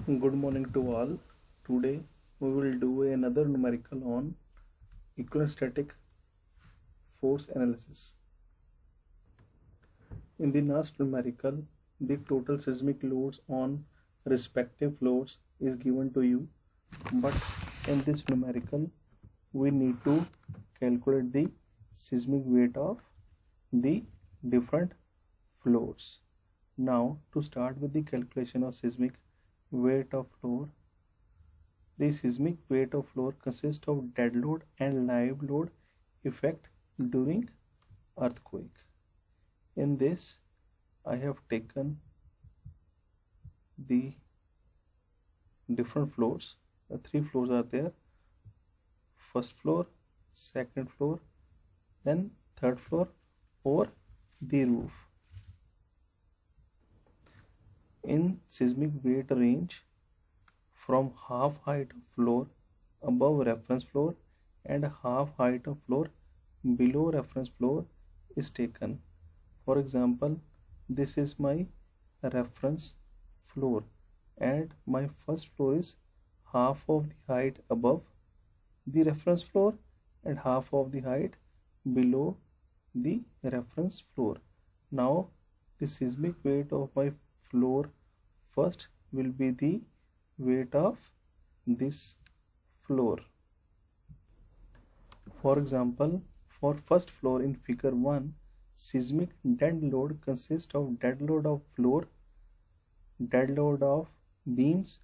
Good morning to all. Today we will do another numerical on electrostatic force analysis. In the last numerical, the total seismic loads on respective floors is given to you, but in this numerical we need to calculate the seismic weight of the different floors. Now to start with the calculation of seismic weight of floor, the seismic weight of floor consists of dead load and live load effect during earthquake. In this, I have taken the different floors. The three floors are there: first floor, second floor, then third floor, or the roof. In seismic weight range from half height of floor above reference floor and half height of floor below reference floor is taken. For example, this is my reference floor and my first floor is half of the height above the reference floor and half of the height below the reference floor. Now the seismic weight of my floor first will be the weight of this floor. For example, for first floor in figure 1, seismic dead load consists of dead load of floor, dead load of beams,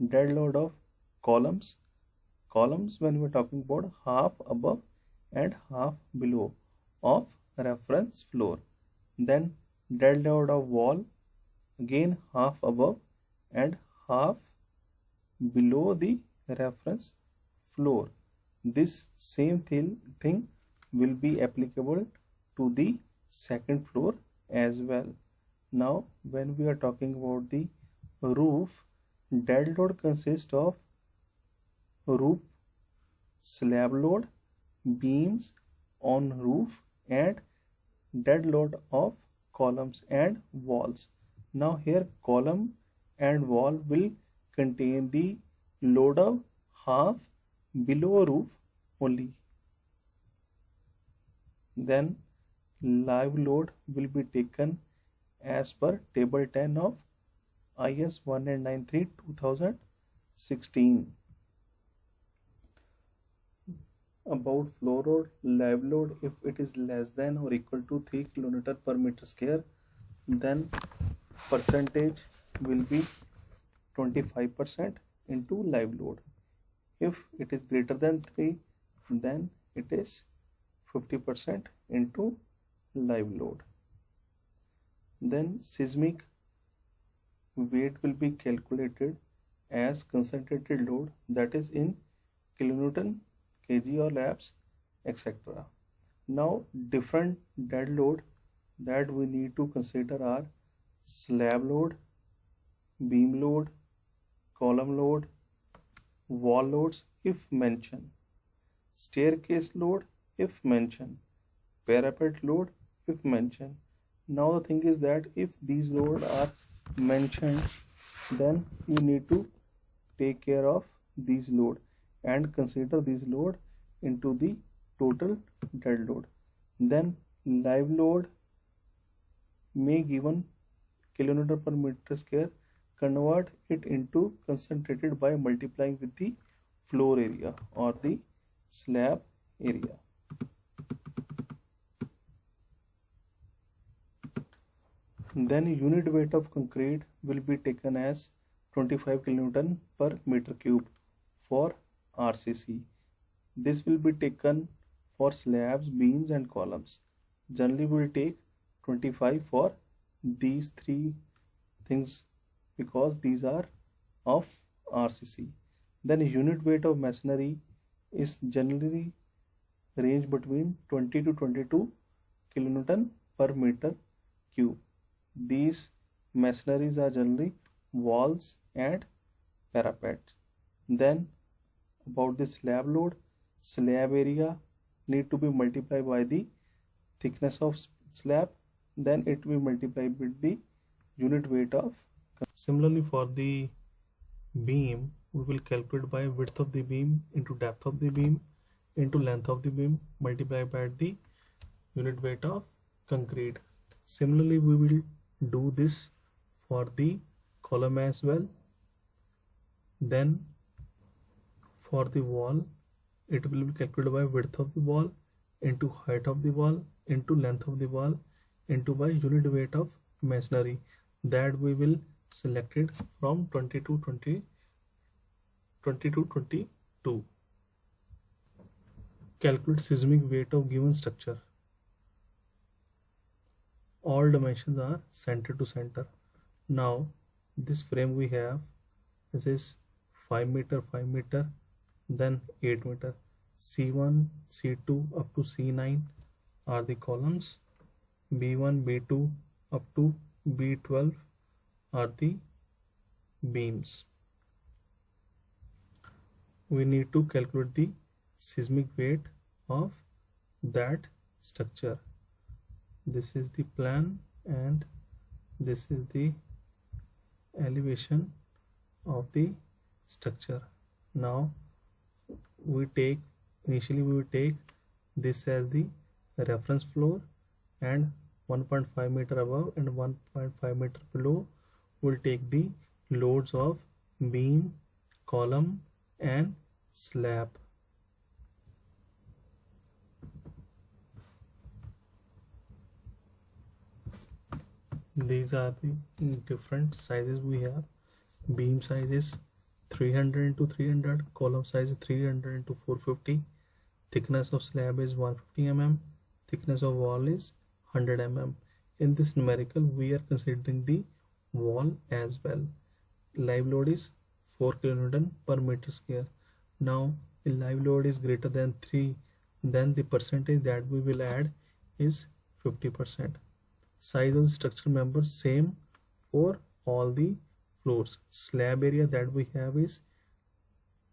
dead load of columns. Columns, when we are talking about half above and half below of reference floor. Then dead load of wall, again half above and half below the reference floor. This same thing will be applicable to the second floor as well. Now when we are talking about the roof, dead load consists of roof, slab load, beams on roof and dead load of columns and walls. Now here column and wall will contain the load of half below roof only. Then live load will be taken as per table 10 of IS 1893-2016. About floor load, live load, if it is less than or equal to 3 kN per meter square, then percentage will be 25% into live load. If it is greater than 3, then it is 50% into live load. Then seismic weight will be calculated as concentrated load, that is in kilonewton, kg or labs, etc. Now different dead load that we need to consider are slab load, beam load, column load, wall loads if mentioned, staircase load if mentioned, parapet load if mentioned. Now the thing is that if these loads are mentioned, then you need to take care of these load and consider these load into the total dead load. Then live load may given kilonewton per meter square, convert it into concentrated by multiplying with the floor area or the slab area. Then unit weight of concrete will be taken as 25 kilonewton per meter cube for RCC. This will be taken for slabs, beams and columns. Generally we will take 25 for these three things because these are of RCC. Then unit weight of masonry is generally range between 20 to 22 kilonewton per meter cube. These masoneries are generally walls and parapet. Then about the slab load, slab area need to be multiplied by the thickness of slab, then it will multiply with the unit weight of. Similarly for the beam, we will calculate by width of the beam into depth of the beam into length of the beam multiplied by the unit weight of concrete. Similarly, we will do this for the column as well. Then for the wall, it will be calculated by width of the wall into height of the wall into length of the wall into by unit weight of masonry, that we will select it from 20 to 22. Calculate seismic weight of given structure. All dimensions are center to center. Now this frame we have, this is 5 meter, 5 meter, then 8 meter. C1, C2 up to C9 are the columns. B1, B2 up to B12 are the beams. We need to calculate the seismic weight of that structure. This is the plan and this is the elevation of the structure. Now initially we will take this as the reference floor, and 1.5 meter above and 1.5 meter below will take the loads of beam, column and slab. These are the different sizes we have. Beam size is 300 into 300, column size is 300 into 450, thickness of slab is 150 mm, thickness of wall is 100 mm. In this numerical we are considering the wall as well. Live load is 4 kN per meter square. Now if live load is greater than 3, then the percentage that we will add is 50%. Size of the structural member same for all the floors. Slab area that we have is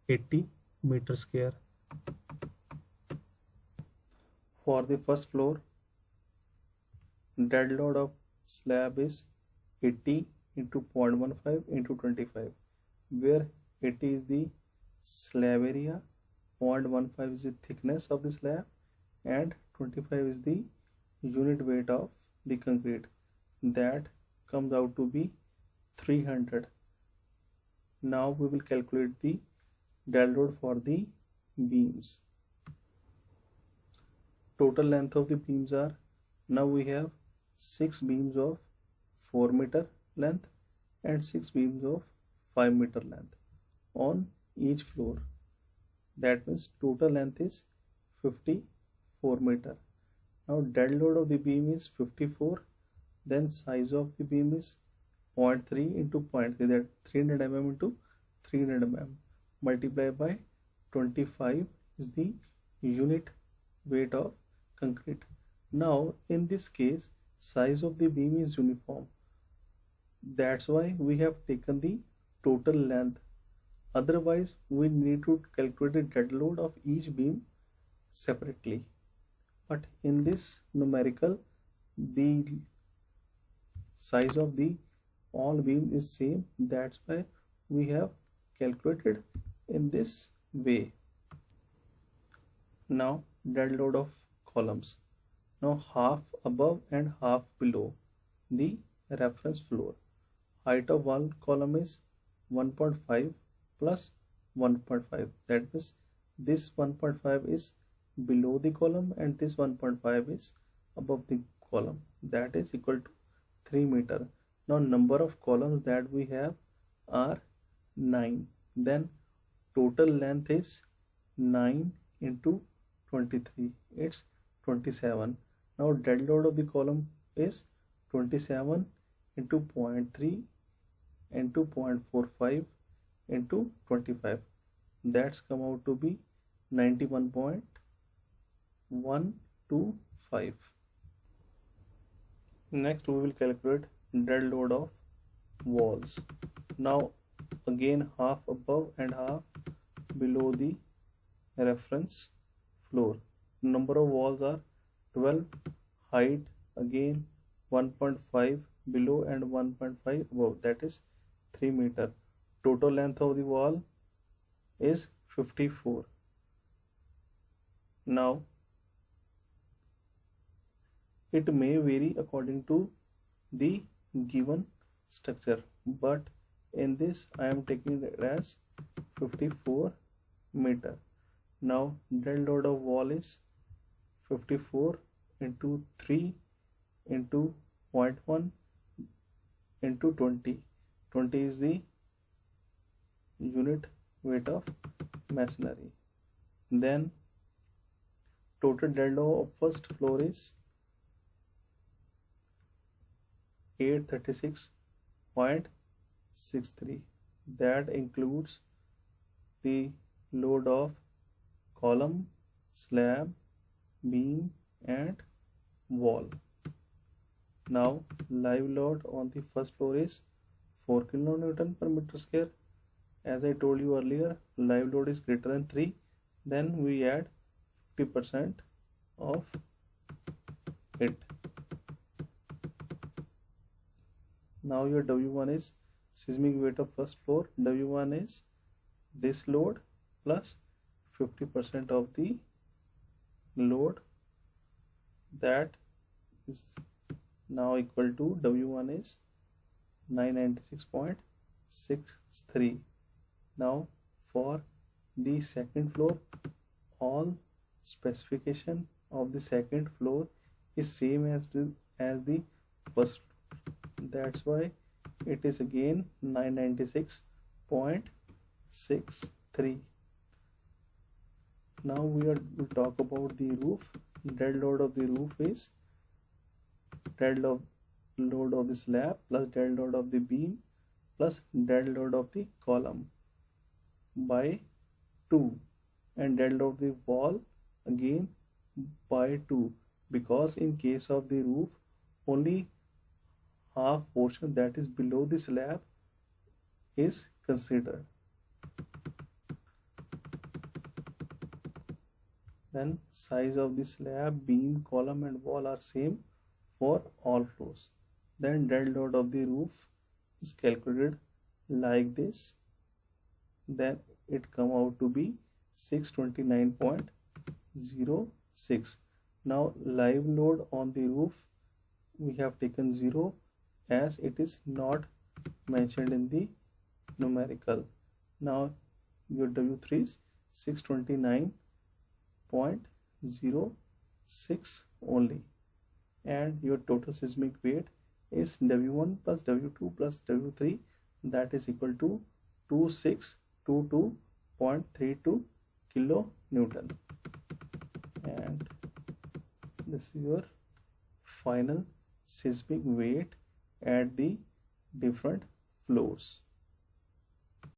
80 meter square. For the first floor, dead load of slab is 80 into 0.15 into 25, where 80 is the slab area, 0.15 is the thickness of the slab, and 25 is the unit weight of the concrete. That comes out to be 300. Now we will calculate the dead load for the beams. Total length of the beams are, now we have 6 beams of 4 meter length and 6 beams of 5 meter length on each floor. That means total length is 54 meter. Now dead load of the beam is 54, then size of the beam is 0.3 into 0.3, that 300 mm into 300 mm multiplied by 25 is the unit weight of concrete. Now in this case size of the beam is uniform, that's why we have taken the total length. Otherwise we need to calculate the dead load of each beam separately, but in this numerical the size of the all beam is same, that's why we have calculated in this way. Now dead load of columns. Now half above and half below the reference floor. Height of one column is 1.5 plus 1.5, that means this 1.5 is below the column and this 1.5 is above the column, that is equal to 3 meter. Now number of columns that we have are 9, then total length is 9 into 23, it's 27. Now dead load of the column is 27 into 0.3 into 0.45 into 25, that's come out to be 91.125. Next we will calculate dead load of walls. Now again half above and half below the reference floor. Number of walls are 12, height again 1.5 below and 1.5 above, that is 3 meter. total length of the wall is 54. Now it may vary according to the given structure, but in this I am taking it as 54 meter. Now del load of wall is 54 into 3 into 0.1 into 20. 20 is the unit weight of masonry. Then total del load of first floor is 836.63. that includes the load of column, slab, beam and wall. Now live load on the first floor is 4 kN per meter square. As I told you earlier, live load is greater than 3, then we add 50% of it. Now your W1 is seismic weight of first floor. W1 is this load plus 50% of the load, that is now equal to W1 is 996.63. Now for the second floor, all specification of the second floor is same as the first. That's why it is again 996.63. Now we'll talk about the roof. Dead load of the roof is dead load of the slab plus dead load of the beam plus dead load of the column by 2, and dead load of the wall again by 2, because in case of the roof only half portion, that is below the slab, is considered. Then size of the slab, beam, column and wall are same for all floors. Then dead load of the roof is calculated like this. Then it come out to be 629.06. Now live load on the roof we have taken 0, as it is not mentioned in the numerical. Now your W3 is 629.06 only, and your total seismic weight is W1 plus W2 plus W3, that is equal to 2622.32 kilonewton. And this is your final seismic weight at the different floors.